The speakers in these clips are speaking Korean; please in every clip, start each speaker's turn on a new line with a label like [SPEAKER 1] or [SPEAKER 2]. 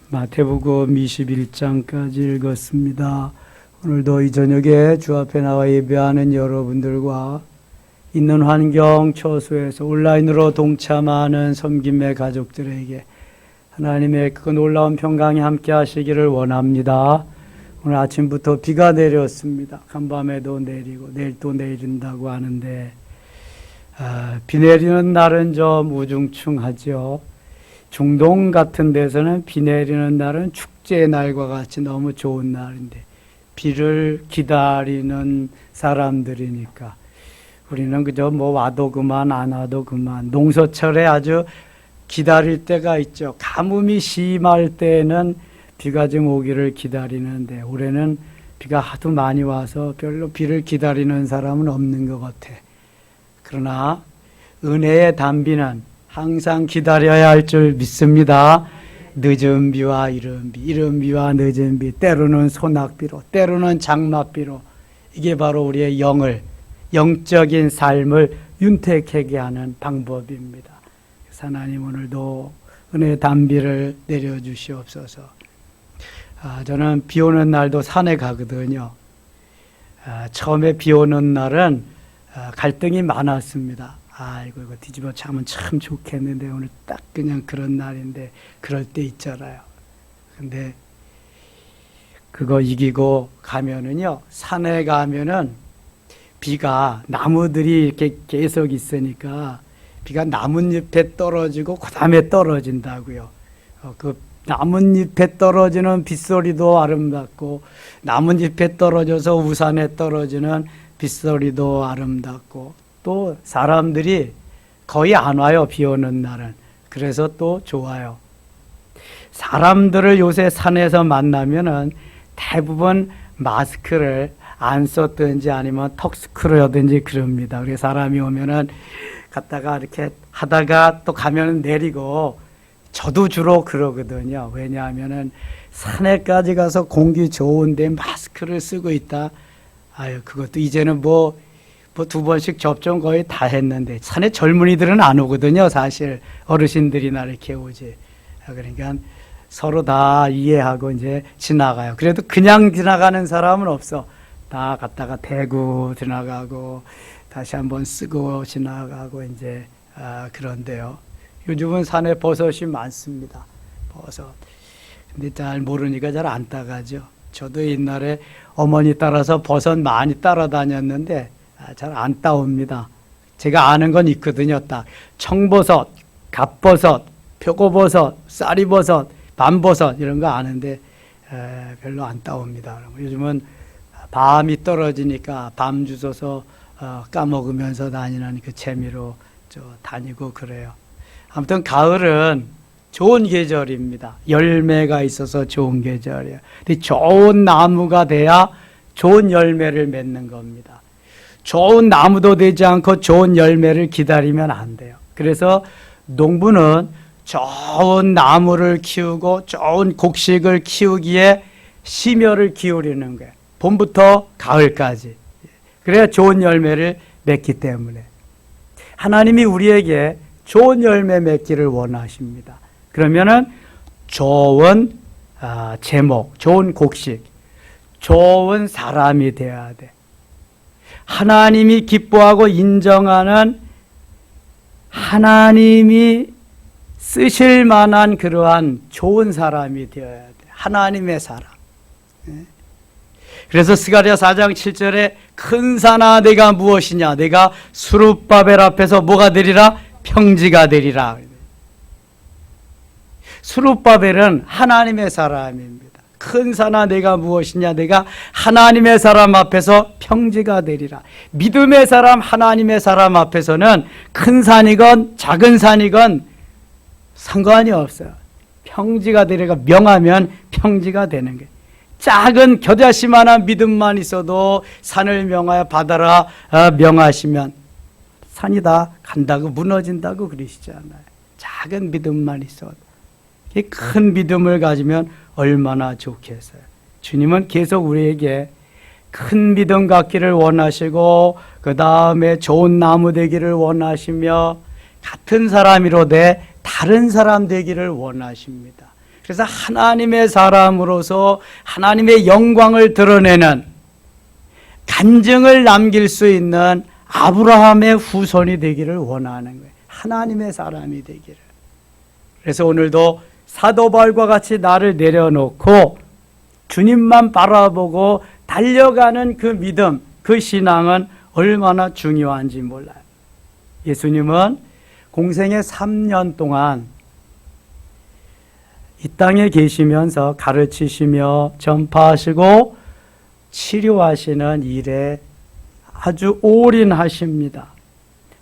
[SPEAKER 1] 마태복음 21장까지 읽었습니다. 오늘도 이 저녁에 주 앞에 나와 예배하는 여러분들과 있는 환경 처소에서 온라인으로 동참하는 섬김의 가족들에게 하나님의 그 놀라운 평강이 함께 하시기를 원합니다. 오늘 아침부터 비가 내렸습니다. 간밤에도 내리고 내일 또 내린다고 하는데 비 내리는 날은 좀 우중충하죠. 중동 같은 데서는 비 내리는 날은 축제의 날과 같이 너무 좋은 날인데 비를 기다리는 사람들이니까 우리는 그저 뭐 와도 그만 안 와도 그만. 농사철에 아주 기다릴 때가 있죠. 가뭄이 심할 때는 비가 좀 오기를 기다리는데 올해는 비가 하도 많이 와서 별로 비를 기다리는 사람은 없는 것 같아. 그러나 은혜의 단비는 항상 기다려야 할 줄 믿습니다. 늦은 비와 이른 비, 이른 비와 늦은 비, 때로는 소낙비로, 때로는 장맛비로, 이게 바로 우리의 영적인 삶을 윤택하게 하는 방법입니다. 하나님 오늘도 은혜의 단비를 내려주시옵소서. 저는 비 오는 날도 산에 가거든요. 처음에 비 오는 날은 갈등이 많았습니다. 아이고 이거 뒤집어 차면 참 좋겠는데 오늘 딱 그냥 그런 날인데 그럴 때 있잖아요. 근데 그거 이기고 가면은요, 산에 가면은 비가 나무들이 이렇게 계속 있으니까 비가 나뭇잎에 떨어지고 그 다음에 떨어진다고요. 그 나뭇잎에 떨어지는 빗소리도 아름답고 나뭇잎에 떨어져서 우산에 떨어지는 빗소리도 아름답고 또 사람들이 거의 안 와요. 비 오는 날은. 그래서 또 좋아요. 사람들을 요새 산에서 만나면은 대부분 마스크를 안 썼든지 아니면 턱스크루든지 그럽니다. 그래서 사람이 오면은 갔다가 이렇게 하다가 또 가면 내리고 저도 주로 그러거든요. 왜냐하면은 산에까지 가서 공기 좋은데 마스크를 쓰고 있다. 아유, 그것도 이제는 뭐 두 번씩 접종 거의 다 했는데 산에 젊은이들은 안 오거든요. 사실 어르신들이나 이렇게 오지. 그러니까 서로 다 이해하고 이제 지나가요. 그래도 그냥 지나가는 사람은 없어. 다 갔다가 대고 지나가고 다시 한번 쓰고 지나가고 이제 그런데요. 요즘은 산에 버섯이 많습니다. 버섯. 근데 잘 모르니까 잘 안 따가죠. 저도 옛날에 어머니 따라서 버섯 많이 따라다녔는데 잘 안 따옵니다. 제가 아는 건 있거든요. 딱 청버섯, 갑버섯, 표고버섯, 쌀이버섯, 밤버섯 이런 거 아는데 별로 안 따옵니다. 요즘은 밤이 떨어지니까 밤 주워서 까먹으면서 다니는 그 재미로 다니고 그래요. 아무튼 가을은 좋은 계절입니다. 열매가 있어서 좋은 계절이에요. 근데 좋은 나무가 돼야 좋은 열매를 맺는 겁니다. 좋은 나무도 되지 않고 좋은 열매를 기다리면 안 돼요. 그래서 농부는 좋은 나무를 키우고 좋은 곡식을 키우기에 심혈을 기울이는 거예요. 봄부터 가을까지. 그래야 좋은 열매를 맺기 때문에. 하나님이 우리에게 좋은 열매 맺기를 원하십니다. 그러면은 좋은 제목, 좋은 곡식, 좋은 사람이 되어야 돼. 하나님이 기뻐하고 인정하는 하나님이 쓰실 만한 그러한 좋은 사람이 되어야 돼. 하나님의 사람. 그래서 스가랴 4장 7절에 큰 산아 내가 무엇이냐? 내가 수룹바벨 앞에서 뭐가 되리라? 평지가 되리라. 수룹바벨은 하나님의 사람입니다. 큰 산아 내가 무엇이냐? 내가 하나님의 사람 앞에서 평지가 되리라. 믿음의 사람, 하나님의 사람 앞에서는 큰 산이건 작은 산이건 상관이 없어요. 평지가 되리라. 명하면 평지가 되는 거예요. 작은 겨자씨만한 믿음만 있어도 산을 명하여 바다라 명하시면 산이 다 간다고 무너진다고 그러시잖아요. 작은 믿음만 있어도. 큰 믿음을 가지면 얼마나 좋겠어요. 주님은 계속 우리에게 큰 믿음 갖기를 원하시고 그 다음에 좋은 나무 되기를 원하시며 같은 사람이로되 다른 사람 되기를 원하십니다. 그래서 하나님의 사람으로서 하나님의 영광을 드러내는 간증을 남길 수 있는 아브라함의 후손이 되기를 원하는 거예요. 하나님의 사람이 되기를. 그래서 오늘도 사도 바울과 같이 나를 내려놓고 주님만 바라보고 달려가는 그 믿음, 그 신앙은 얼마나 중요한지 몰라요. 예수님은 공생의 3년 동안 이 땅에 계시면서 가르치시며 전파하시고 치료하시는 일에 아주 올인하십니다.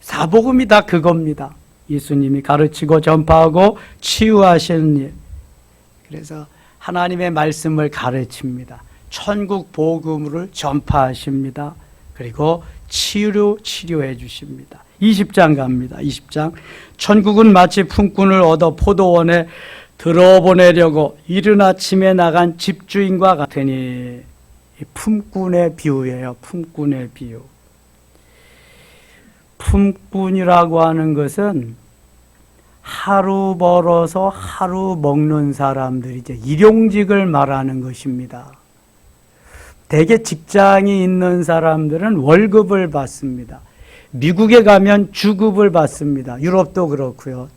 [SPEAKER 1] 사복음이 다 그겁니다. 예수님이 가르치고 전파하고 치유하시는 일. 그래서 하나님의 말씀을 가르칩니다. 천국 복음을 전파하십니다. 그리고 치료해 주십니다. 20장 갑니다. 20장. 천국은 마치 품꾼을 얻어 포도원에 들어보내려고 이른 아침에 나간 집주인과 같으니, 품꾼의 비유예요. 품꾼의 비유. 품꾼이라고 하는 것은 하루 벌어서 하루 먹는 사람들이 이제 일용직을 말하는 것입니다. 대개 직장이 있는 사람들은 월급을 받습니다. 미국에 가면 주급을 받습니다. 유럽도 그렇고요.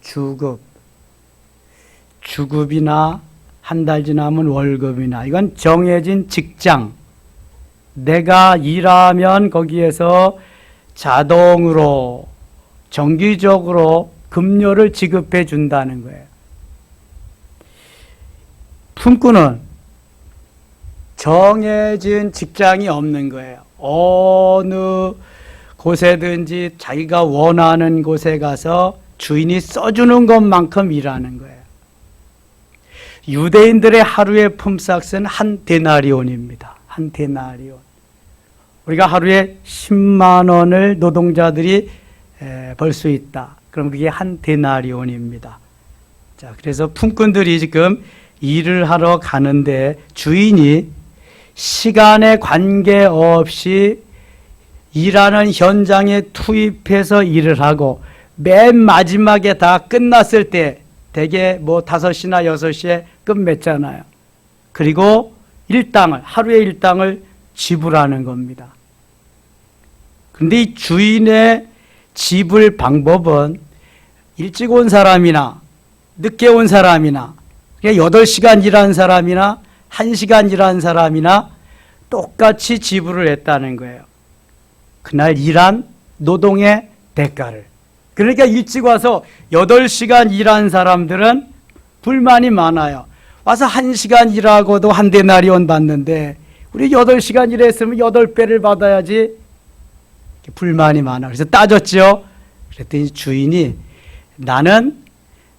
[SPEAKER 1] 주급이나 한 달 지나면 월급이나, 이건 정해진 직장. 내가 일하면 거기에서 자동으로 정기적으로 급료를 지급해 준다는 거예요. 품꾼은 정해진 직장이 없는 거예요. 어느 곳에든지 자기가 원하는 곳에 가서 주인이 써주는 것만큼 일하는 거예요. 유대인들의 하루의 품삯은 한 데나리온입니다. 한 데나리온. 우리가 하루에 10만 원을 노동자들이 벌 수 있다. 그럼 그게 한 데나리온입니다. 자, 그래서 품꾼들이 지금 일을 하러 가는데 주인이 시간에 관계없이 일하는 현장에 투입해서 일을 하고 맨 마지막에 다 끝났을 때 대개 뭐 5시나 6시에 끝맺잖아요. 그리고 하루의 일당을 지불하는 겁니다. 그런데 이 주인의 지불 방법은 일찍 온 사람이나 늦게 온 사람이나 8시간 일한 사람이나 1시간 일한 사람이나 똑같이 지불을 했다는 거예요. 그날 일한 노동의 대가를. 그러니까 일찍 와서 8시간 일한 사람들은 불만이 많아요. 와서 1시간 일하고도 한 데나리온 받는데 우리 8시간 일했으면 8배를 받아야지. 불만이 많아. 그래서 따졌죠. 그랬더니 주인이 나는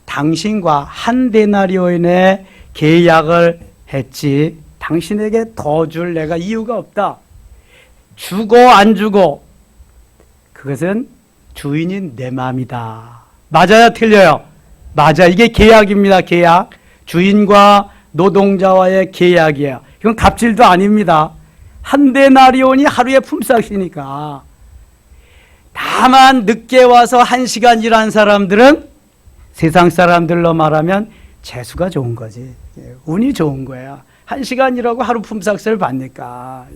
[SPEAKER 1] 당신과 한 데나리온의 계약을 했지 당신에게 더 줄 내가 이유가 없다. 주고 안 주고 그것은 주인인 내 마음이다. 맞아요? 틀려요? 맞아. 이게 계약입니다. 계약. 주인과 노동자와의 계약이에요. 이건 갑질도 아닙니다. 한 데나리온이 하루의 품삯이니까. 다만 늦게 와서 1시간 일한 사람들은 세상 사람들로 말하면 재수가 좋은 거지. 운이 좋은 거야. 1시간 일하고 하루 품삯을 받니까.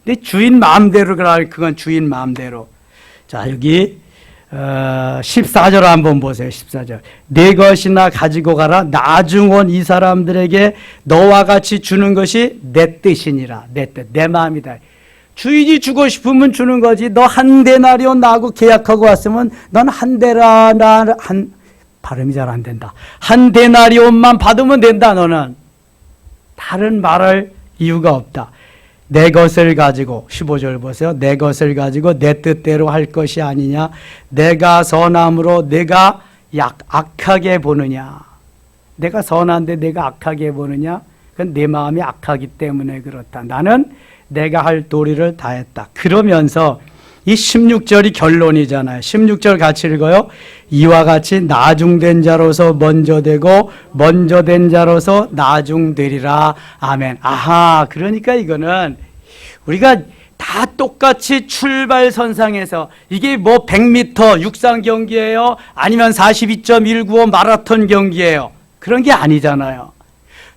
[SPEAKER 1] 근데 주인 마음대로 그건 주인 마음대로. 자, 여기 14절 한번 보세요. 14절. 내 것이나 가지고 가라. 나중 온 이 사람들에게 너와 같이 주는 것이 내 뜻이니라. 내 뜻, 내 마음이다. 주인이 주고 싶으면 주는 거지. 너 한 데나리온 나하고 계약하고 왔으면 넌 발음이 잘 안 된다. 한 데나리온만 받으면 된다. 너는 다른 말할 이유가 없다. 내 것을 가지고 15절 보세요. 내 것을 가지고 내 뜻대로 할 것이 아니냐. 내가 선함으로 내가 악하게 보느냐. 내가 선한데 내가 악하게 보느냐. 그건 내 마음이 악하기 때문에 그렇다. 나는 내가 할 도리를 다했다. 그러면서 이 16절이 결론이잖아요. 16절 같이 읽어요. 이와 같이 나중된 자로서 먼저 되고 먼저 된 자로서 나중되리라. 아멘. 아하, 그러니까 이거는 우리가 다 똑같이 출발선상에서 이게 뭐 100m 육상 경기예요? 아니면 42.195 마라톤 경기예요? 그런 게 아니잖아요.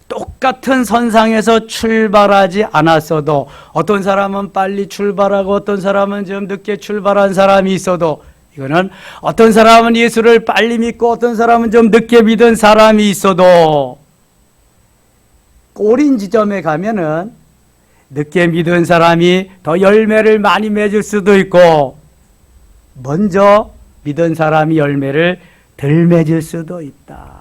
[SPEAKER 1] 똑같은 선상에서 출발하지 않았어도 어떤 사람은 빨리 출발하고 어떤 사람은 좀 늦게 출발한 사람이 있어도 이거는 어떤 사람은 예수를 빨리 믿고 어떤 사람은 좀 늦게 믿은 사람이 있어도 꼬린 지점에 가면은 늦게 믿은 사람이 더 열매를 많이 맺을 수도 있고 먼저 믿은 사람이 열매를 덜 맺을 수도 있다.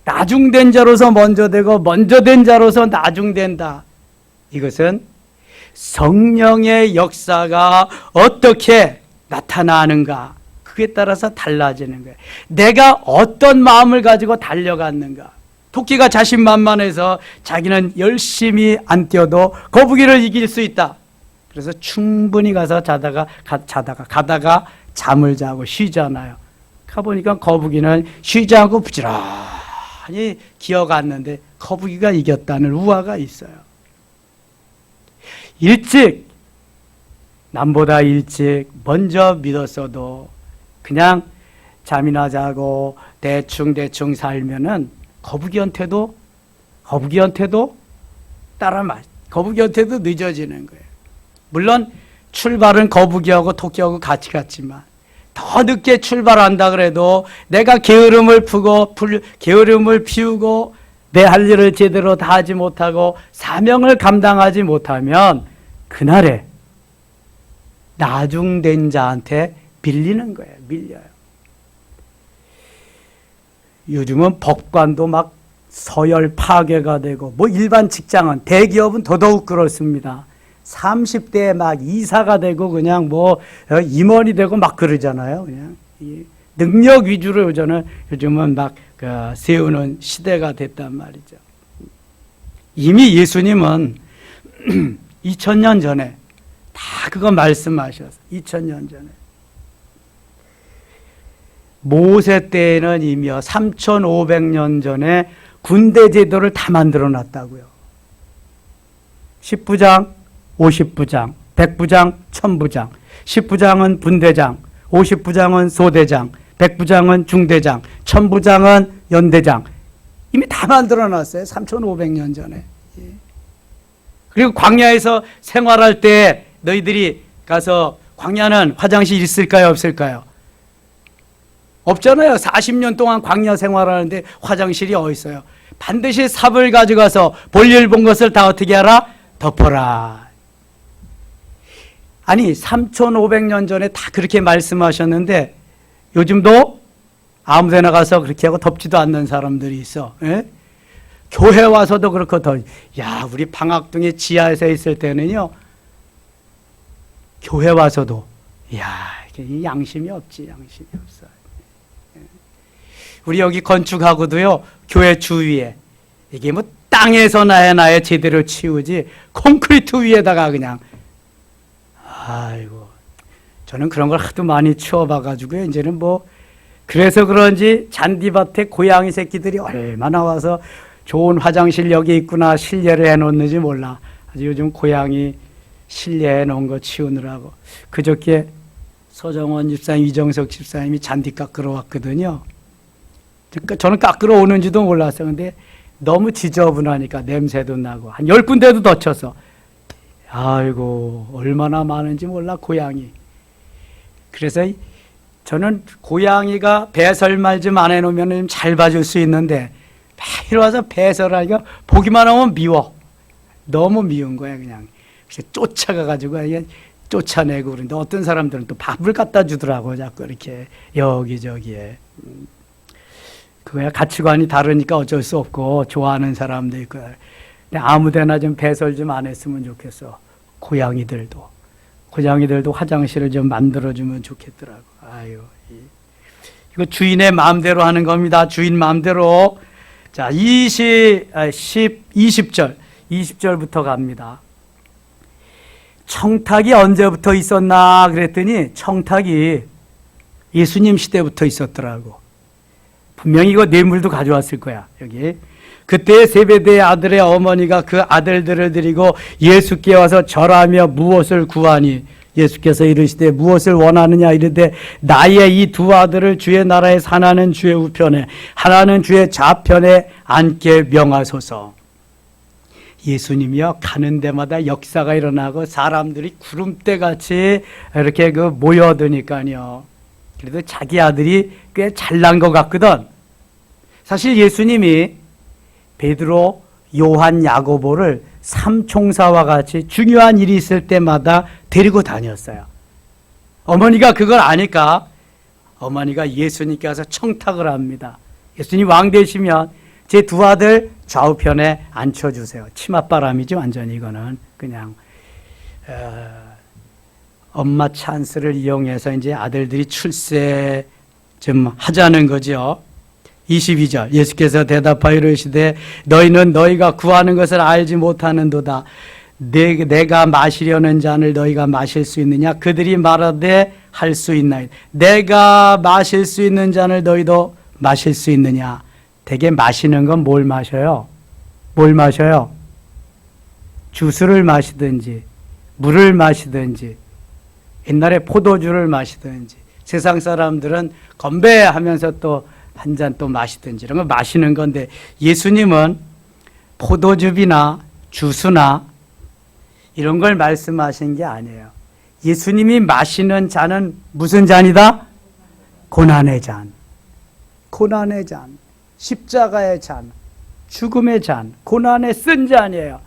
[SPEAKER 1] 나중된 자로서 먼저 되고 먼저 된 자로서 나중된다. 이것은 성령의 역사가 어떻게 나타나는가 그에 따라서 달라지는 거예요. 내가 어떤 마음을 가지고 달려갔는가. 토끼가 자신만만해서 자기는 열심히 안 뛰어도 거북이를 이길 수 있다. 그래서 충분히 가서 가다가 잠을 자고 쉬잖아요. 가보니까 거북이는 쉬지 않고 부지런히 기어갔는데 거북이가 이겼다는 우화가 있어요. 일찍 남보다 일찍 먼저 믿었어도 그냥 잠이나 자고 대충 살면은 거북이한테도 거북이한테도 늦어지는 거예요. 물론 출발은 거북이하고 토끼하고 같이 갔지만 더 늦게 출발한다 그래도 내가 게으름을 피우고 내 할 일을 제대로 다 하지 못하고 사명을 감당하지 못하면 그날에 나중된 자한테 밀리는 거예요. 밀려요. 요즘은 법관도 막 서열 파괴가 되고 뭐 일반 직장은 대기업은 더더욱 그렇습니다. 30대에 막 이사가 되고 그냥 뭐 임원이 되고 막 그러잖아요. 그냥 능력 위주로 요즘은 막 세우는 시대가 됐단 말이죠. 이미 예수님은 2000년 전에 다 그거 말씀하셨어요. 2000년 전에. 모세 때에는 이미 3500년 전에 군대 제도를 다 만들어 놨다고요. 10부장, 50부장, 100부장, 1000부장. 10부장은 분대장, 50부장은 소대장, 100부장은 중대장, 1000부장은 연대장. 이미 다 만들어 놨어요. 3500년 전에. 그리고 광야에서 생활할 때 너희들이 가서 광야는 화장실 있을까요? 없을까요? 없잖아요. 40년 동안 광야 생활하는데 화장실이 어디 있어요? 반드시 삽을 가져가서 볼일 본 것을 다 어떻게 하라? 덮어라. 아니 3500년 전에 다 그렇게 말씀하셨는데 요즘도 아무데나 가서 그렇게 하고 덮지도 않는 사람들이 있어. 예? 교회 와서도 그렇고 우리 방학동에 지하에서 있을 때는요. 교회 와서도 양심이 없지. 양심이 없어. 우리 여기 건축하고도요. 교회 주위에 이게 뭐 땅에서 나야 제대로 치우지 콘크리트 위에다가 그냥 아이고 저는 그런 걸 하도 많이 치워봐가지고요. 이제는 뭐 그래서 그런지 잔디밭에 고양이 새끼들이 얼마나 와서 좋은 화장실 여기 있구나 실례를 해놓는지 몰라. 아주 요즘 고양이 실내해 놓은 거 치우느라고. 그저께 서정원 집사님, 이정석 집사님이 잔디 깎으러 왔거든요. 그러니까 저는 깎으러 오는지도 몰랐어요. 근데 너무 지저분하니까 냄새도 나고 한 10군데도 덧쳐서 아이고 얼마나 많은지 몰라 고양이. 그래서 저는 고양이가 배설말 좀 안 해놓으면 잘 봐줄 수 있는데 매일 와서 배설하니까 보기만 하면 미워. 너무 미운 거야 그냥. 그래서 쫓아가가지고 쫓아내고 그러는데 어떤 사람들은 또 밥을 갖다 주더라고 자꾸 이렇게 여기저기에. 그거야 가치관이 다르니까 어쩔 수 없고 좋아하는 사람도 있고. 근데 아무데나 좀 배설 좀 안 했으면 좋겠어. 고양이들도 화장실을 좀 만들어주면 좋겠더라고. 아유, 이거 주인의 마음대로 하는 겁니다. 주인 마음대로. 자, 20절부터 갑니다. 청탁이 언제부터 있었나 그랬더니 청탁이 예수님 시대부터 있었더라고. 분명히 이거 뇌물도 가져왔을 거야. 여기. 그때 세베대의 아들의 어머니가 그 아들들을 데리고 예수께 와서 절하며 무엇을 구하니 예수께서 이르시되 무엇을 원하느냐 이르되 나의 이 두 아들을 주의 나라에 하나는 주의 우편에 하나는 주의 좌편에 앉게 명하소서. 예수님이요 가는 데마다 역사가 일어나고 사람들이 구름대같이 이렇게 모여드니까요. 그래도 자기 아들이 꽤 잘난 것 같거든. 사실 예수님이 베드로, 요한, 야고보를 삼총사와 같이 중요한 일이 있을 때마다 데리고 다녔어요. 어머니가 그걸 아니까 어머니가 예수님께 와서 청탁을 합니다. 예수님 왕 되시면 제 두 아들 좌우편에 앉혀주세요. 치맛바람이죠. 완전히 이거는 그냥 엄마 찬스를 이용해서 이제 아들들이 출세 좀 하자는 거죠. 22절 예수께서 대답하여 이르시되 너희는 너희가 구하는 것을 알지 못하는도다. 내가 마시려는 잔을 너희가 마실 수 있느냐? 그들이 말하되 할 수 있나이다. 내가 마실 수 있는 잔을 너희도 마실 수 있느냐? 대개 마시는 건 뭘 마셔요? 뭘 마셔요? 주스를 마시든지 물을 마시든지 옛날에 포도주를 마시든지 세상 사람들은 건배하면서 또 한 잔 또 마시든지 이런 거 마시는 건데 예수님은 포도주비나 주스나 이런 걸 말씀하신 게 아니에요. 예수님이 마시는 잔은 무슨 잔이다? 고난의 잔. 고난의 잔. 십자가의 잔. 죽음의 잔. 고난의 쓴 잔이에요.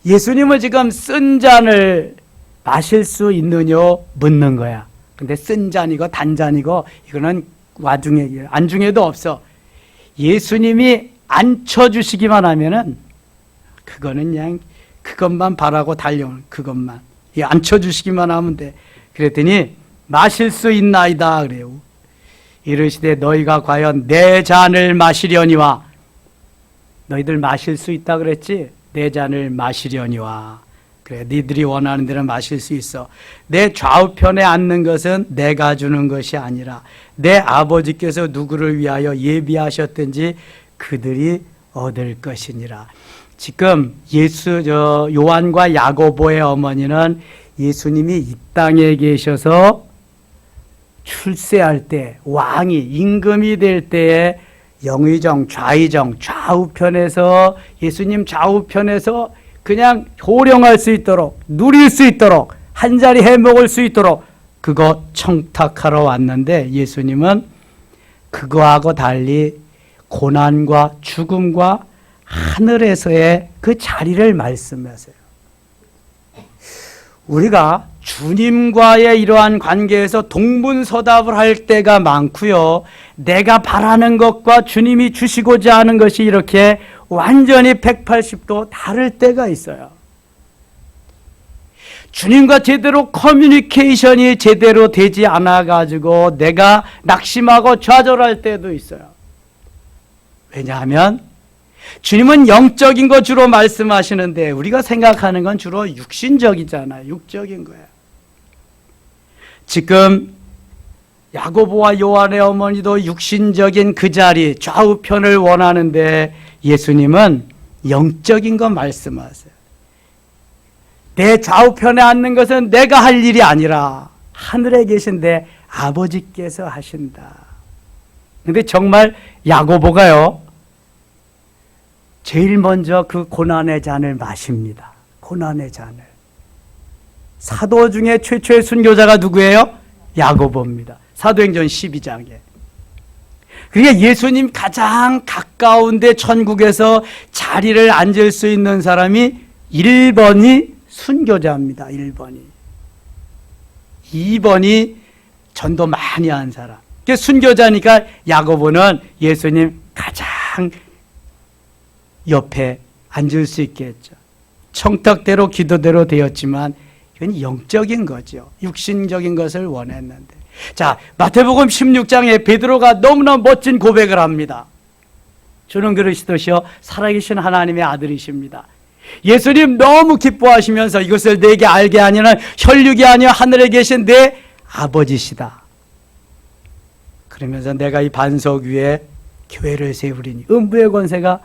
[SPEAKER 1] 예수님은 지금 쓴 잔을 마실 수 있느냐 묻는 거야. 근데 쓴 잔이고 단 잔이고 이거는 와중에 안중에도 없어. 예수님이 앉혀주시기만 하면은 그거는 그냥 그것만 바라고 달려오는 그것만. 앉혀주시기만 하면 돼. 그랬더니 마실 수 있나이다 그래요. 이르시되 너희가 과연 내 잔을 마시려니와. 너희들 마실 수 있다 그랬지? 내 잔을 마시려니와. 그래, 니들이 원하는 대로 마실 수 있어. 내 좌우편에 앉는 것은 내가 주는 것이 아니라 내 아버지께서 누구를 위하여 예비하셨든지 그들이 얻을 것이니라. 지금 요한과 야고보의 어머니는 예수님이 이 땅에 계셔서 출세할 때 왕이 임금이 될 때에 영의정, 좌의정, 좌우편에서 예수님 좌우편에서 그냥 호령할 수 있도록 누릴 수 있도록 한자리 해먹을 수 있도록 그거 청탁하러 왔는데 예수님은 그거하고 달리 고난과 죽음과 하늘에서의 그 자리를 말씀하세요. 우리가 주님과의 이러한 관계에서 동분서답을 할 때가 많고요. 내가 바라는 것과 주님이 주시고자 하는 것이 이렇게 완전히 180도 다를 때가 있어요. 주님과 제대로 커뮤니케이션이 제대로 되지 않아가지고 내가 낙심하고 좌절할 때도 있어요. 왜냐하면 주님은 영적인 거 주로 말씀하시는데 우리가 생각하는 건 주로 육신적이잖아요. 육적인 거예요. 지금 야고보와 요한의 어머니도 육신적인 그 자리 좌우편을 원하는데 예수님은 영적인 거 말씀하세요. 내 좌우편에 앉는 것은 내가 할 일이 아니라 하늘에 계신 내 아버지께서 하신다. 근데 정말 야고보가요 제일 먼저 그 고난의 잔을 마십니다. 고난의 잔을. 사도 중에 최초의 순교자가 누구예요? 야고보입니다. 사도행전 12장에. 그러니까 예수님 가장 가까운데 천국에서 자리를 앉을 수 있는 사람이 1번이 순교자입니다. 1번이. 2번이 전도 많이 한 사람. 그러니까 순교자니까 야고보는 예수님 가장 옆에 앉을 수 있겠죠. 청탁대로 기도대로 되었지만 이건 영적인 거죠. 육신적인 것을 원했는데. 자, 마태복음 16장에 베드로가 너무나 멋진 고백을 합니다. 주는 그리스도시요 살아계신 하나님의 아들이십니다. 예수님 너무 기뻐하시면서 이것을 내게 알게 하니는 혈육이 아니여 하늘에 계신 내 아버지시다. 그러면서 내가 이 반석 위에 교회를 세우리니 음부의 권세가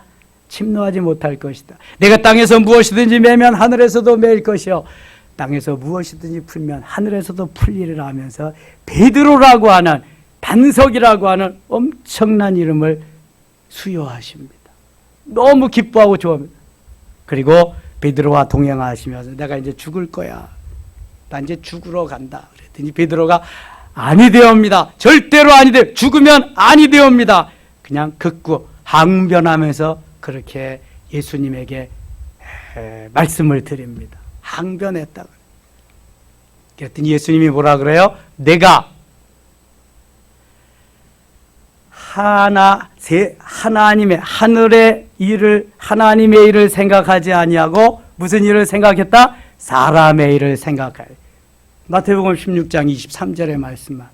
[SPEAKER 1] 침노하지 못할 것이다. 내가 땅에서 무엇이든지 매면 하늘에서도 매일 것이요 땅에서 무엇이든지 풀면 하늘에서도 풀리리라 하면서 베드로라고 하는, 반석이라고 하는 엄청난 이름을 수여하십니다. 너무 기뻐하고 좋아합니다. 그리고 베드로와 동행하시면서 내가 이제 죽을 거야, 나 이제 죽으러 간다 그랬더니 베드로가 아니 되옵니다. 절대로 아니 돼. 죽으면 아니 되옵니다. 그냥 극구 항변하면서 그렇게 예수님에게 말씀을 드립니다. 항변했다. 그랬더니 예수님이 뭐라 그래요? 내가 하나님의 하늘의 일을, 하나님의 일을 생각하지 아니하고 무슨 일을 생각했다? 사람의 일을 생각하여. 마태복음 16장 23절의 말씀만.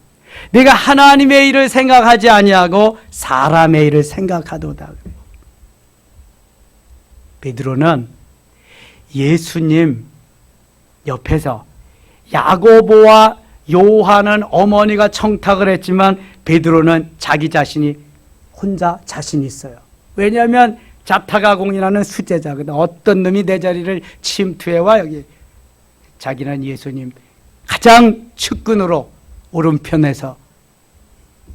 [SPEAKER 1] 내가 하나님의 일을 생각하지 아니하고 사람의 일을 생각하도다. 베드로는 예수님 옆에서 야고보와 요한은 어머니가 청탁을 했지만 베드로는 자기 자신이 혼자 자신 있어요. 왜냐하면 자타가 공인하는 수제자거든. 어떤 놈이 내 자리를 침투해와 여기. 자기는 예수님 가장 측근으로 오른편에서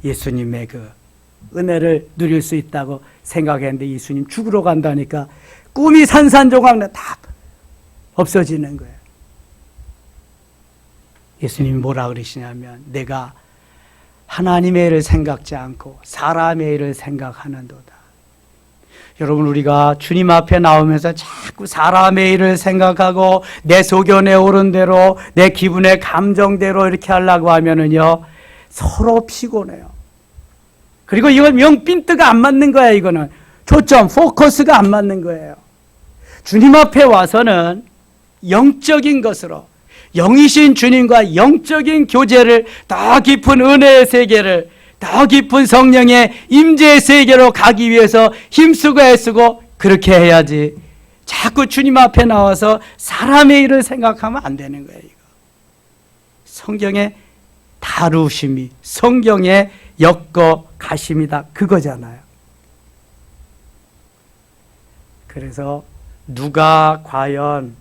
[SPEAKER 1] 예수님의 그 은혜를 누릴 수 있다고 생각했는데 예수님 죽으러 간다니까 꿈이 산산조각 다 없어지는 거예요. 예수님이 뭐라 그러시냐면 내가 하나님의 일을 생각지 않고 사람의 일을 생각하는도다. 여러분, 우리가 주님 앞에 나오면서 자꾸 사람의 일을 생각하고 내 소견에 오른 대로 내 기분의 감정대로 이렇게 하려고 하면은요 서로 피곤해요. 그리고 이건 영 핀트가 안 맞는 거야. 이거는 초점, 포커스가 안 맞는 거예요. 주님 앞에 와서는 영적인 것으로, 영이신 주님과 영적인 교제를, 더 깊은 은혜의 세계를, 더 깊은 성령의 임재의 세계로 가기 위해서 힘쓰고 애쓰고 그렇게 해야지. 자꾸 주님 앞에 나와서 사람의 일을 생각하면 안 되는 거예요. 이거. 성경의 다루심이, 성경의 엮어 가심이다, 그거잖아요. 그래서 누가 과연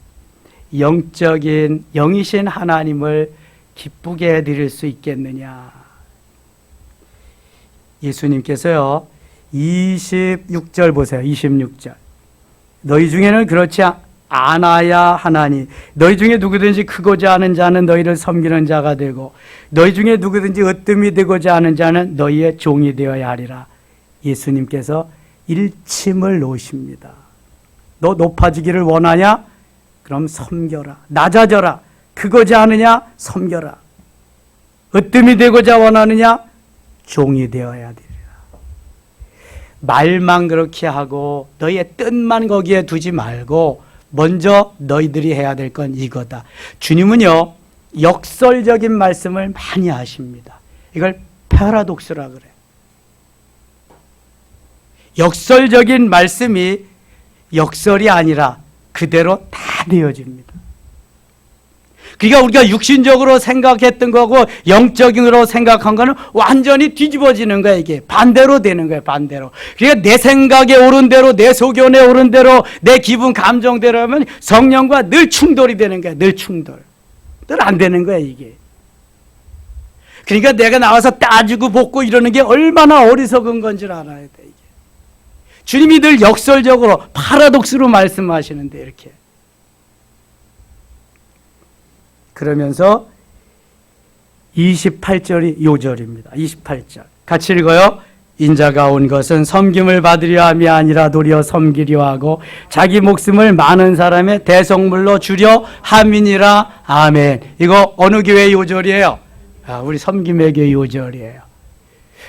[SPEAKER 1] 영적인 영이신 하나님을 기쁘게 해드릴 수 있겠느냐. 예수님께서요 26절 보세요. 26절 너희 중에는 그렇지 않아야 하나니 너희 중에 누구든지 크고자 하는 자는 너희를 섬기는 자가 되고 너희 중에 누구든지 으뜸이 되고자 하는 자는 너희의 종이 되어야 하리라. 예수님께서 일침을 놓으십니다. 너 높아지기를 원하냐? 그럼 섬겨라. 낮아져라. 크고자 하느냐? 섬겨라. 으뜸이 되고자 원하느냐? 종이 되어야 되리라. 말만 그렇게 하고 너희의 뜻만 거기에 두지 말고 먼저 너희들이 해야 될 건 이거다. 주님은요 역설적인 말씀을 많이 하십니다. 이걸 패러독스라 그래. 역설적인 말씀이 역설이 아니라 그대로 다 되어집니다. 그러니까 우리가 육신적으로 생각했던 거고 영적으로 생각한 거는 완전히 뒤집어지는 거야. 이게 반대로 되는 거야. 반대로. 그러니까 내 생각에 옳은 대로, 내 소견에 옳은 대로, 내 기분 감정대로 하면 성령과 늘 충돌이 되는 거야. 늘 충돌. 늘 안 되는 거야 이게. 그러니까 내가 나와서 따지고 볶고 이러는 게 얼마나 어리석은 건지 알아야 돼. 이게. 주님이 늘 역설적으로 파라독스로 말씀하시는데 이렇게. 그러면서 28절이 요절입니다. 28절 같이 읽어요. 인자가 온 것은 섬김을 받으려 함이 아니라 도리어 섬기려 하고 자기 목숨을 많은 사람의 대속물로 주려 함이니라. 아멘. 이거 어느 교회 요절이에요? 우리 섬김의 교회 요절이에요.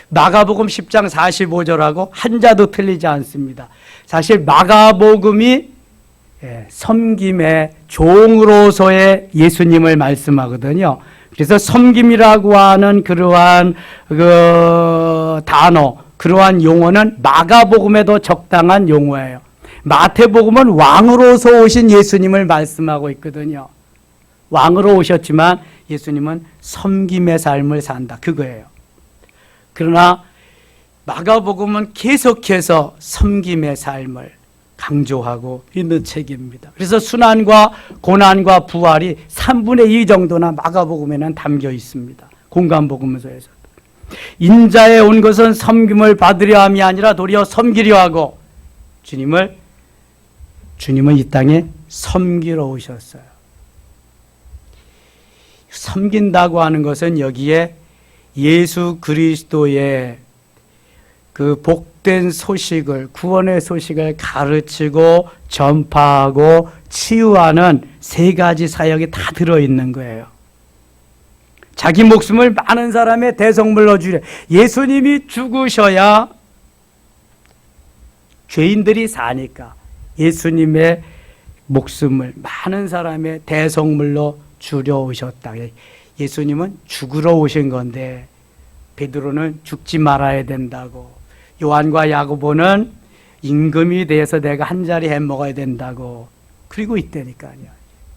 [SPEAKER 1] 마가복음 10장 45절하고 한자도 틀리지 않습니다. 사실 마가복음이 섬김의 종으로서의 예수님을 말씀하거든요. 그래서 섬김이라고 하는 그러한 그 단어, 그러한 용어는 마가복음에도 적당한 용어예요. 마태복음은 왕으로서 오신 예수님을 말씀하고 있거든요. 왕으로 오셨지만 예수님은 섬김의 삶을 산다. 그거예요. 그러나 마가복음은 계속해서 섬김의 삶을 강조하고 있는 책입니다. 그래서 순환과 고난과 부활이 3분의 2 정도나 마가복음에는 담겨 있습니다. 공간복음서에서도. 인자에 온 것은 섬김을 받으려 함이 아니라 도리어 섬기려 하고, 주님은 이 땅에 섬기러 오셨어요. 섬긴다고 하는 것은 여기에 예수 그리스도의 그 복된 소식을, 구원의 소식을 가르치고 전파하고 치유하는 3가지 사역이 다 들어있는 거예요. 자기 목숨을 많은 사람의 대성물로 주려. 예수님이 죽으셔야 죄인들이 사니까 예수님의 목숨을 많은 사람의 대성물로 주려 오셨다. 예수님은 죽으러 오신 건데 베드로는 죽지 말아야 된다고, 요한과 야고보는 임금이 돼서 내가 한 자리 해 먹어야 된다고 그리고 있다니까요.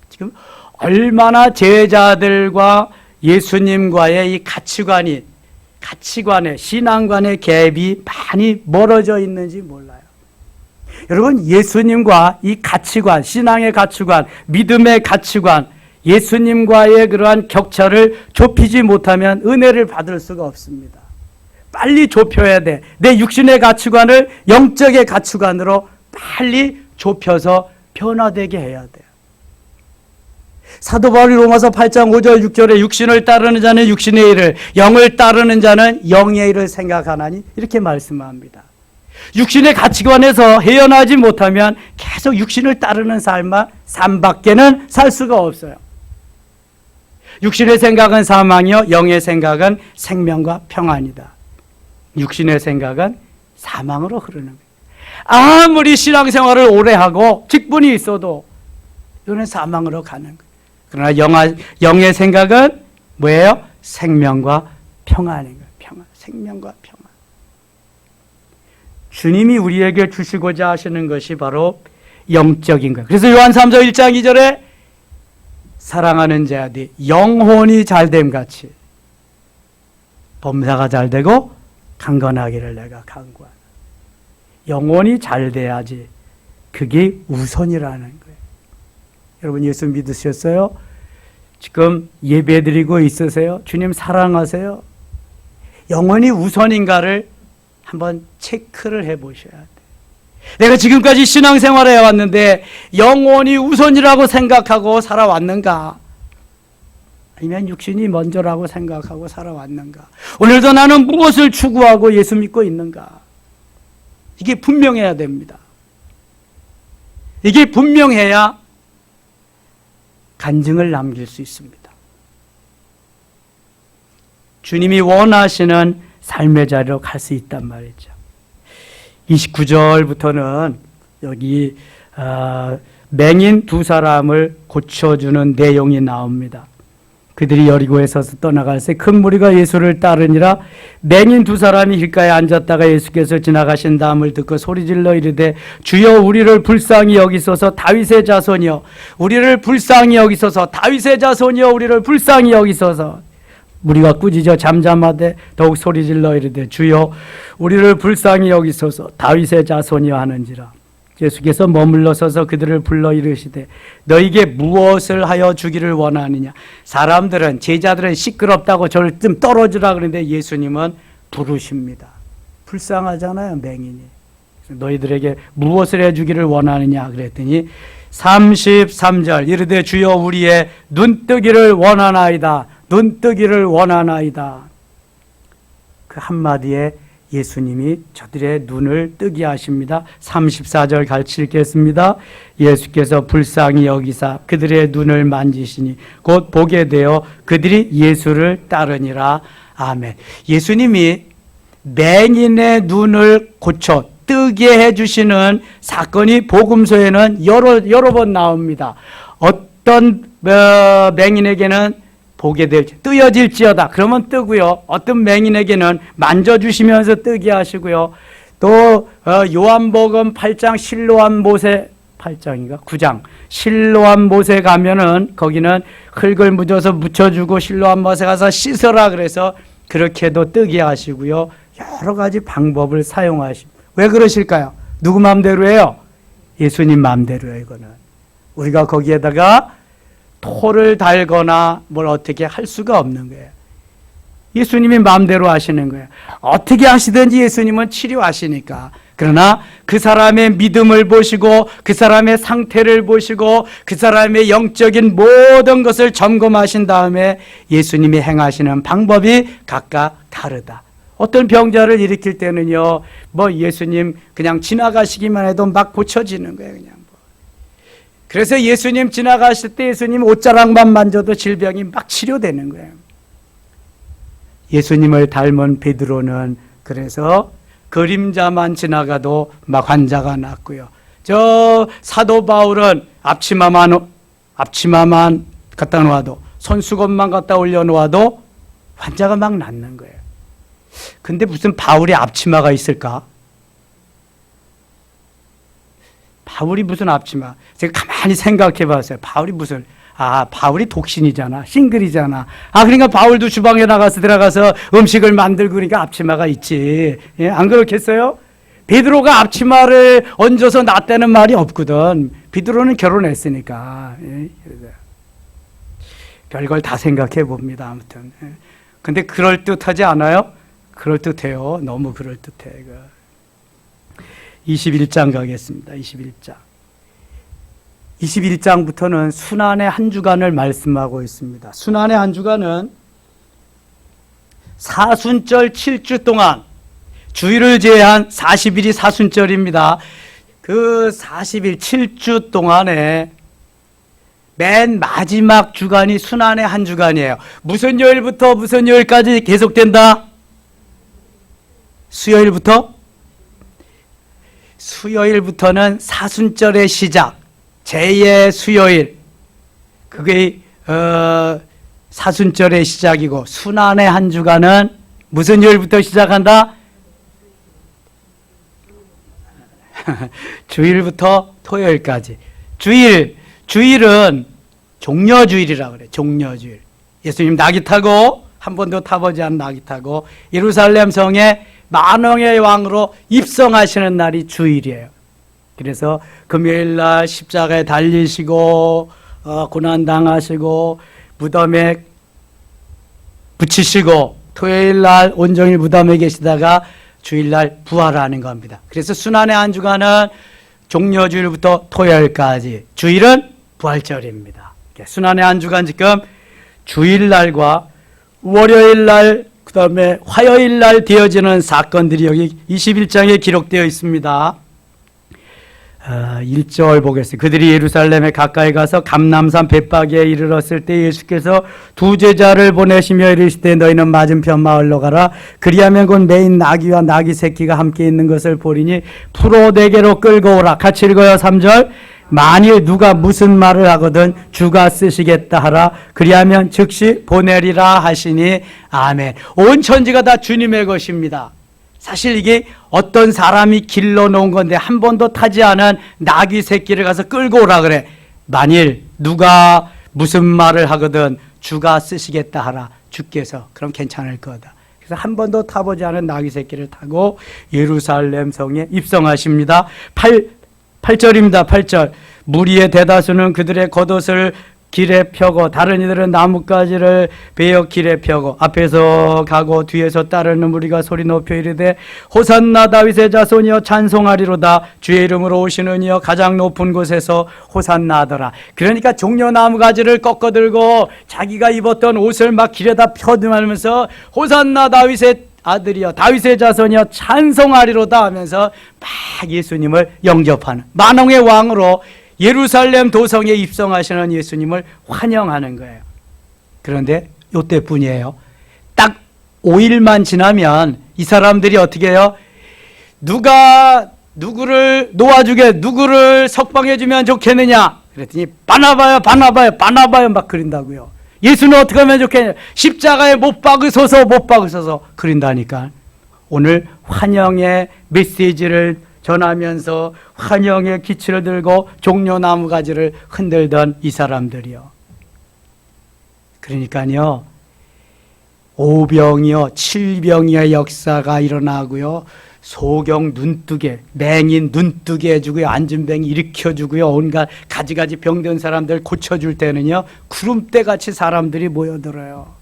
[SPEAKER 1] 지금 얼마나 제자들과 예수님과의 이 가치관의 신앙관의 갭이 많이 멀어져 있는지 몰라요. 여러분, 예수님과 이 가치관, 신앙의 가치관, 믿음의 가치관, 예수님과의 그러한 격차를 좁히지 못하면 은혜를 받을 수가 없습니다. 빨리 좁혀야 돼. 내 육신의 가치관을 영적의 가치관으로 빨리 좁혀서 변화되게 해야 돼요. 사도 바울이 로마서 8장 5절 6절에 육신을 따르는 자는 육신의 일을, 영을 따르는 자는 영의 일을 생각하나니 이렇게 말씀합니다. 육신의 가치관에서 헤어나지 못하면 계속 육신을 따르는 삶밖에는 살 수가 없어요. 육신의 생각은 사망이요, 영의 생각은 생명과 평안이다. 육신의 생각은 사망으로 흐르는 거예요. 아무리 신앙생활을 오래 하고 직분이 있어도 이거는 사망으로 가는 거예요. 그러나 영의 생각은 뭐예요? 생명과 평안인 거예요. 평안, 생명과 평안. 주님이 우리에게 주시고자 하시는 것이 바로 영적인 거예요. 그래서 요한 3서 1장 2절에 사랑하는 자들이 영혼이 잘됨 같이 범사가 잘되고 강건하기를 내가 간구하노라. 영혼이 잘돼야지 그게 우선이라는 거예요. 여러분, 예수 믿으셨어요? 지금 예배드리고 있으세요? 주님 사랑하세요? 영혼이 우선인가를 한번 체크를 해보셔야 돼요. 내가 지금까지 신앙생활을 해왔는데 영혼이 우선이라고 생각하고 살아왔는가? 아니면 육신이 먼저라고 생각하고 살아왔는가? 오늘도 나는 무엇을 추구하고 예수 믿고 있는가? 이게 분명해야 됩니다. 이게 분명해야 간증을 남길 수 있습니다. 주님이 원하시는 삶의 자리로 갈 수 있단 말이죠. 29절부터는 여기 맹인 2사람을 고쳐주는 내용이 나옵니다. 그들이 여리고에서 떠나갈새 큰 무리가 예수를 따르니라. 맹인 2사람이 길가에 앉았다가 예수께서 지나가신 다음을 듣고 소리질러 이르되 주여 우리를 불쌍히 여기소서 다윗의 자손이여 우리를 불쌍히 여기소서 다윗의 자손이여 우리를 불쌍히 여기소서. 무리가 꾸짖어 잠잠하되 더욱 소리질러 이르되 주여 우리를 불쌍히 여기소서 다윗의 자손이여 하는지라. 예수께서 머물러 서서 그들을 불러 이르시되 너에게 무엇을 하여 주기를 원하느냐. 사람들은, 제자들은 시끄럽다고 저를 좀 떨어지라 그러는데 예수님은 부르십니다. 불쌍하잖아요, 맹인이. 너희들에게 무엇을 해주기를 원하느냐 그랬더니 33절 이르되 주여 우리의 눈뜨기를 원하나이다. 눈뜨기를 원하나이다. 그 한마디에 예수님이 저들의 눈을 뜨게 하십니다. 34절 같이 읽겠습니다. 예수께서 불쌍히 여기사 그들의 눈을 만지시니 곧 보게 되어 그들이 예수를 따르니라. 아멘. 예수님이 맹인의 눈을 고쳐 뜨게 해주시는 사건이 복음서에는 여러 번 나옵니다. 어떤 맹인에게는 보게 될지 뜨여질지어다 그러면 뜨고요. 어떤 맹인에게는 만져주시면서 뜨게 하시고요. 또 요한복음 8장 실로암 못에 8장인가 9장 실로암 못에 가면은 거기는 흙을 묻어서 묻혀주고 실로암 못에 가서 씻어라 그래서 그렇게도 뜨게 하시고요. 여러 가지 방법을 사용하십니다. 왜 그러실까요? 누구 마음대로 해요? 예수님 마음대로예요, 이거는. 우리가 거기에다가 토를 달거나 뭘 어떻게 할 수가 없는 거예요. 예수님이 마음대로 하시는 거예요. 어떻게 하시든지 예수님은 치료하시니까. 그러나 그 사람의 믿음을 보시고 그 사람의 상태를 보시고 그 사람의 영적인 모든 것을 점검하신 다음에 예수님이 행하시는 방법이 각각 다르다. 어떤 병자를 일으킬 때는요, 뭐 예수님 그냥 지나가시기만 해도 막 고쳐지는 거예요, 그냥. 그래서 예수님 지나가실 때 예수님 옷자락만 만져도 질병이 막 치료되는 거예요. 예수님을 닮은 베드로는 그래서 그림자만 지나가도 막 환자가 낫고요. 저 사도 바울은 앞치마만 갖다 놓아도, 손수건만 갖다 올려놓아도 환자가 막 낫는 거예요. 근데 무슨 바울이 앞치마가 있을까? 바울이 무슨 앞치마? 제가 가만히 생각해 봤어요. 바울이 무슨, 바울이 독신이잖아. 싱글이잖아. 그러니까 바울도 주방에 들어가서 음식을 만들고 그러니까 앞치마가 있지. 예? 안 그렇겠어요? 베드로가 앞치마를 얹어서 놨다는 말이 없거든. 베드로는 결혼했으니까. 예? 별걸 다 생각해 봅니다. 아무튼. 예. 근데 그럴듯하지 않아요? 그럴듯해요. 너무 그럴듯해. 21장 가겠습니다. 21장. 21장부터는 순환의 한 주간을 말씀하고 있습니다. 순환의 한 주간은 사순절 7주 동안, 주일을 제외한 40일이 사순절입니다. 그 40일 7주 동안에 맨 마지막 주간이 순환의 한 주간이에요. 무슨 요일부터 무슨 요일까지 계속된다? 수요일부터는 사순절의 시작, 제2의 수요일, 그게 사순절의 시작이고, 순환의 한 주간은 무슨 요일부터 시작한다? 주일부터 토요일까지. 주일은 종려주일이라고 그래. 종려주일. 예수님 나귀 타고, 한 번도 타보지 않은 나귀 타고 예루살렘 성에 만왕의 왕으로 입성하시는 날이 주일이에요. 그래서 금요일날 십자가에 달리시고 고난당하시고 무덤에 붙이시고 토요일날 온종일 무덤에 계시다가 주일날 부활하는 겁니다. 그래서 순환의 한 주간은 종려주일부터 토요일까지, 주일은 부활절입니다. 순환의 한 주간 지금 주일날과 월요일날, 그 다음에 화요일날 되어지는 사건들이 여기 21장에 기록되어 있습니다. 1절 보겠습니다. 그들이 예루살렘에 가까이 가서 감람산 벳바기에 이르렀을 때 예수께서 두 제자를 보내시며 이르시되 너희는 맞은편 마을로 가라. 그리하면 곧 매인 나귀와 나귀 새끼가 함께 있는 것을 보리니 풀어 내게로 끌고 오라. 같이 읽어요. 3절. 만일 누가 무슨 말을 하거든 주가 쓰시겠다 하라. 그리하면 즉시 보내리라 하시니 아멘. 온 천지가 다 주님의 것입니다. 사실 이게 어떤 사람이 길러 놓은 건데 한 번도 타지 않은 나귀 새끼를 가서 끌고 오라 그래. 만일 누가 무슨 말을 하거든 주가 쓰시겠다 하라. 주께서. 그럼 괜찮을 거다. 그래서 한 번도 타보지 않은 나귀 새끼를 타고 예루살렘 성에 입성하십니다. 8절입니다. 8절. 무리의 대다수는 그들의 겉옷을 길에 펴고 다른 이들은 나뭇가지를 베어 길에 펴고 앞에서 가고 뒤에서 따르는 무리가 소리 높여 이르되 호산나 다윗의 자손이여 찬송하리로다. 주의 이름으로 오시는 이여 가장 높은 곳에서 호산나 하더라. 그러니까 종려나무가지를 꺾어들고 자기가 입었던 옷을 막 길에다 펴두면서 호산나 다윗의 아들이여 다윗의 자손이여 찬송하리로다 하면서 막 예수님을 영접하는, 만왕의 왕으로 예루살렘 도성에 입성하시는 예수님을 환영하는 거예요. 그런데 이때뿐이에요. 딱 5일만 지나면 이 사람들이 어떻게 해요? 누가 누구를 놓아주게, 누구를 석방해주면 좋겠느냐 그랬더니 바나바요 막 그린다고요. 예수는 어떻게 하면 좋겠냐, 십자가에 못 박으소서 그린다니까. 오늘 환영의 메시지를 전하면서 환영의 기치를 들고 종려나무 가지를 흔들던 이 사람들이요. 그러니까요, 오병이어 칠병이어 역사가 일어나고요. 소경 눈뜨게, 맹인 눈뜨게 해주고요. 앉은 뱅이 일으켜주고요. 온갖 가지가지 병든 사람들 고쳐줄 때는요. 구름대같이 사람들이 모여들어요.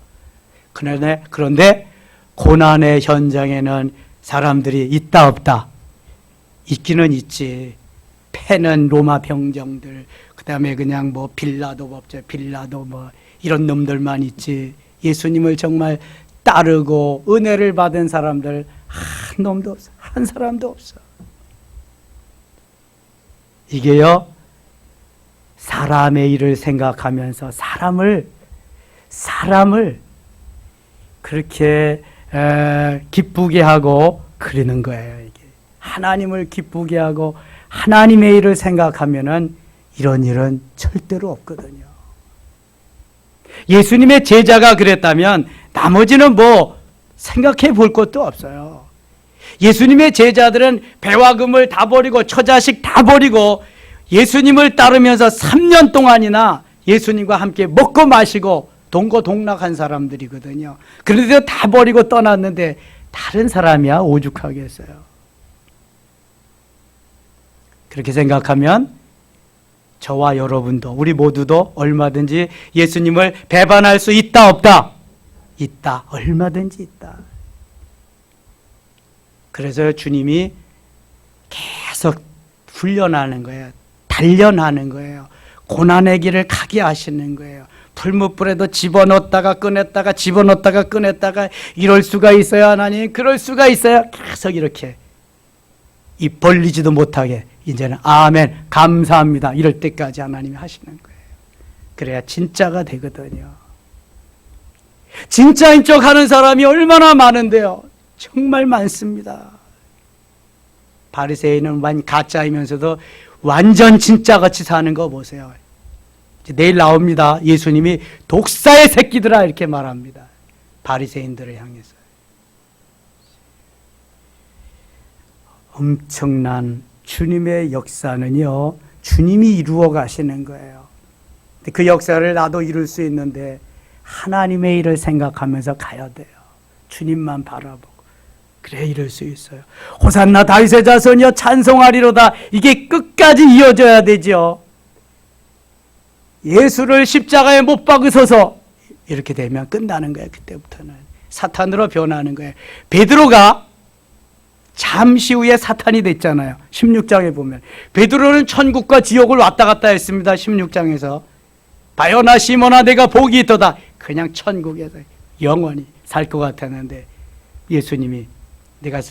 [SPEAKER 1] 그런데 고난의 현장에는 사람들이 있다 없다? 있기는 있지. 패는 로마 병정들, 그 다음에 그냥 뭐 빌라도 법제, 빌라도 뭐 이런 놈들만 있지. 예수님을 정말 따르고 은혜를 받은 사람들 한 놈도 없어. 한 사람도 없어. 이게요, 사람의 일을 생각하면서 사람을 그렇게 기쁘게 하고 그리는 거예요. 이게 하나님을 기쁘게 하고 하나님의 일을 생각하면은 이런 일은 절대로 없거든요. 예수님의 제자가 그랬다면 나머지는 뭐 생각해 볼 것도 없어요. 예수님의 제자들은 배와 금을 다 버리고 처자식 다 버리고 예수님을 따르면서 3년 동안이나 예수님과 함께 먹고 마시고 동고동락한 사람들이거든요. 그런데도 다 버리고 떠났는데 다른 사람이야 오죽하겠어요. 그렇게 생각하면 저와 여러분도, 우리 모두도 얼마든지 예수님을 배반할 수 있다 없다? 있다. 얼마든지 있다. 그래서 주님이 계속 훈련하는 거예요. 단련하는 거예요. 고난의 길을 가게 하시는 거예요. 풀무불에도 집어넣었다가 꺼냈다가 집어넣었다가 꺼냈다가 이럴 수가 있어요, 하나님. 그럴 수가 있어요. 계속 이렇게 입 벌리지도 못하게 이제는 아멘, 감사합니다, 이럴 때까지 하나님이 하시는 거예요. 그래야 진짜가 되거든요. 진짜인 척 하는 사람이 얼마나 많은데요. 정말 많습니다. 바리새인은 완 가짜이면서도 완전 진짜같이 사는 거 보세요. 내일 나옵니다. 예수님이 독사의 새끼들아 이렇게 말합니다. 바리새인들을 향해서. 엄청난 주님의 역사는요, 주님이 이루어 가시는 거예요. 그 역사를 나도 이룰 수 있는데 하나님의 일을 생각하면서 가야 돼요. 주님만 바라보고. 그래 이룰 수 있어요. 호산나 다윗의 자손이여 찬송하리로다. 이게 끝까지 이어져야 되죠. 예수를 십자가에 못 박으소서. 이렇게 되면 끝나는 거예요. 그때부터는 사탄으로 변하는 거예요. 베드로가 잠시 후에 사탄이 됐잖아요. 16장에 보면 베드로는 천국과 지옥을 왔다 갔다 했습니다. 16장에서 바요나 시몬아 내가 복이 있도다. 그냥 천국에서 영원히 살 것 같았는데 예수님이 내가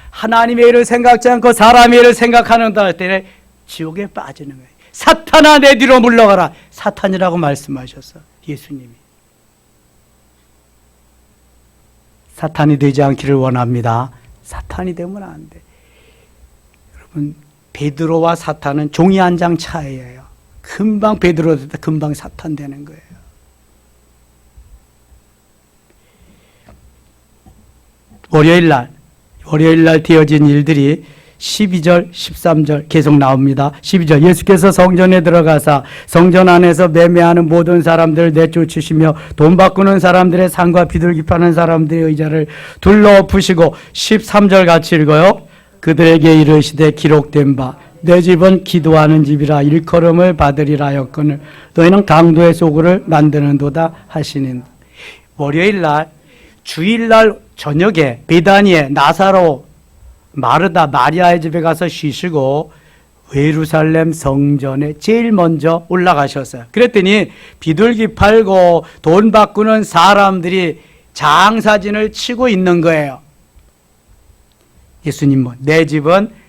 [SPEAKER 1] 하나님의 일을 생각지 않고 사람의 일을 생각하는다 할 때는 지옥에 빠지는 거예요. 사탄아 내 뒤로 물러가라. 사탄이라고 말씀하셨어, 예수님이. 사탄이 되지 않기를 원합니다. 사탄이 되면 안 돼. 여러분, 베드로와 사탄은 종이 한 장 차이예요. 금방 베드로 되다 금방 사탄 되는 거예요. 월요일 날 되어진 일들이 12절, 13절 계속 나옵니다. 12절 예수께서 성전에 들어가사 성전 안에서 매매하는 모든 사람들을 내쫓으시며 돈 바꾸는 사람들의 상과 비둘기 파는 사람들의 의자를 둘러 엎으시고 13절 같이 읽어요. 그들에게 이르시되 기록된 바 내 집은 기도하는 집이라 일컬음을 받으리라 하였거늘 너희는 강도의 소굴을 만드는도다 하시는. 월요일날 주일날 저녁에 베다니에 나사로 마르다 마리아의 집에 가서 쉬시고 예루살렘 성전에 제일 먼저 올라가셨어요. 그랬더니 비둘기 팔고 돈 바꾸는 사람들이 장사진을 치고 있는 거예요. 예수님은 내 집은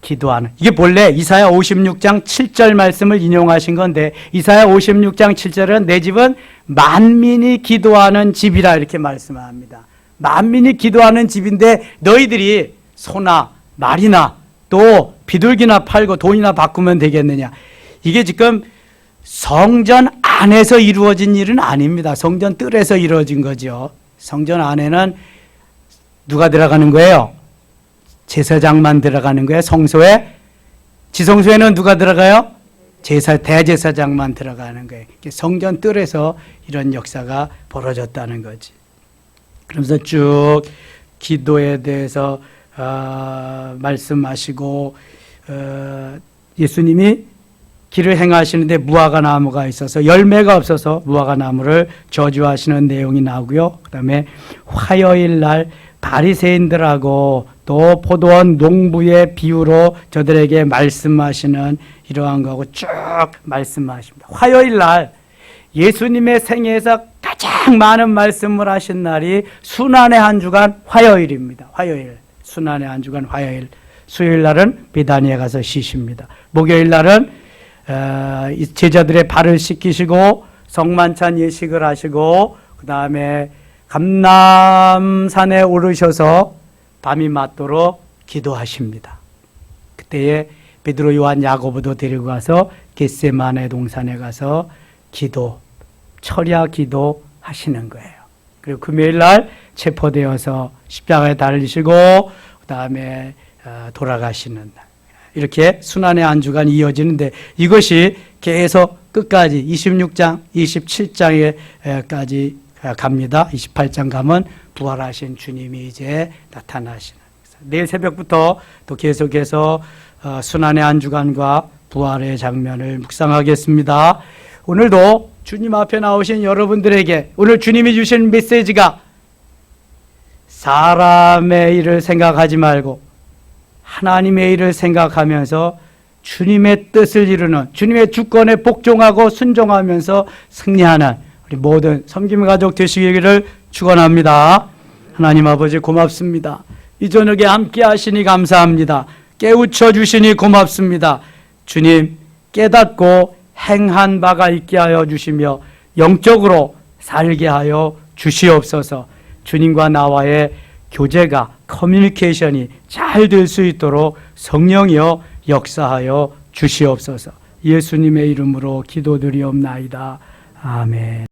[SPEAKER 1] 기도하는, 이게 본래 이사야 56장 7절 말씀을 인용하신 건데 이사야 56장 7절은 내 집은 만민이 기도하는 집이라 이렇게 말씀합니다. 만민이 기도하는 집인데 너희들이 소나 말이나 또 비둘기나 팔고 돈이나 바꾸면 되겠느냐. 이게 지금 성전 안에서 이루어진 일은 아닙니다. 성전 뜰에서 이루어진 거죠. 성전 안에는 누가 들어가는 거예요? 제사장만 들어가는 거예요. 성소에, 지성소에는 누가 들어가요? 대제사장만 들어가는 거예요. 성전 뜰에서 이런 역사가 벌어졌다는 거지. 그러면서 쭉 기도에 대해서 말씀하시고 예수님이 길을 행하시는데 무화과 나무가 있어서 열매가 없어서 무화과 나무를 저주하시는 내용이 나오고요. 그다음에 화요일 날 바리새인들하고 또 포도원 농부의 비유로 저들에게 말씀하시는 이러한 거하고 쭉 말씀하십니다. 화요일 날 예수님의 생애에서 가장 많은 말씀을 하신 날이 순환의 한 주간 화요일입니다. 화요일, 순환의 한 주간 화요일. 수요일 날은 비다니에 가서 쉬십니다. 목요일 날은 제자들의 발을 씻기시고 성만찬 예식을 하시고 그 다음에 감람산에 오르셔서 밤이 맞도록 기도하십니다. 그때에 베드로, 요한, 야고보도 데리고 가서 겟세마네 동산에 가서 철야 기도 하시는 거예요. 그리고 금요일 날 체포되어서 십자가에 달리시고 그 다음에 돌아가시는 날. 이렇게 순환의 한 주간 이어지는데 이것이 계속 끝까지 26장, 27장에까지 갑니다. 28장 가면 부활하신 주님이 이제 나타나시는. 내일 새벽부터 또 계속해서 순환의 한 주간과 부활의 장면을 묵상하겠습니다. 오늘도 주님 앞에 나오신 여러분들에게 오늘 주님이 주신 메시지가 사람의 일을 생각하지 말고 하나님의 일을 생각하면서 주님의 뜻을 이루는, 주님의 주권에 복종하고 순종하면서 승리하는 우리 모든 섬김 가족 되시기를 축원합니다. 하나님 아버지 고맙습니다. 이 저녁에 함께 하시니 감사합니다. 깨우쳐 주시니 고맙습니다. 주님 깨닫고 행한 바가 있게 하여 주시며 영적으로 살게 하여 주시옵소서. 주님과 나와의 교제가 커뮤니케이션이 잘 될 수 있도록 성령이여 역사하여 주시옵소서. 예수님의 이름으로 기도드리옵나이다. 아멘.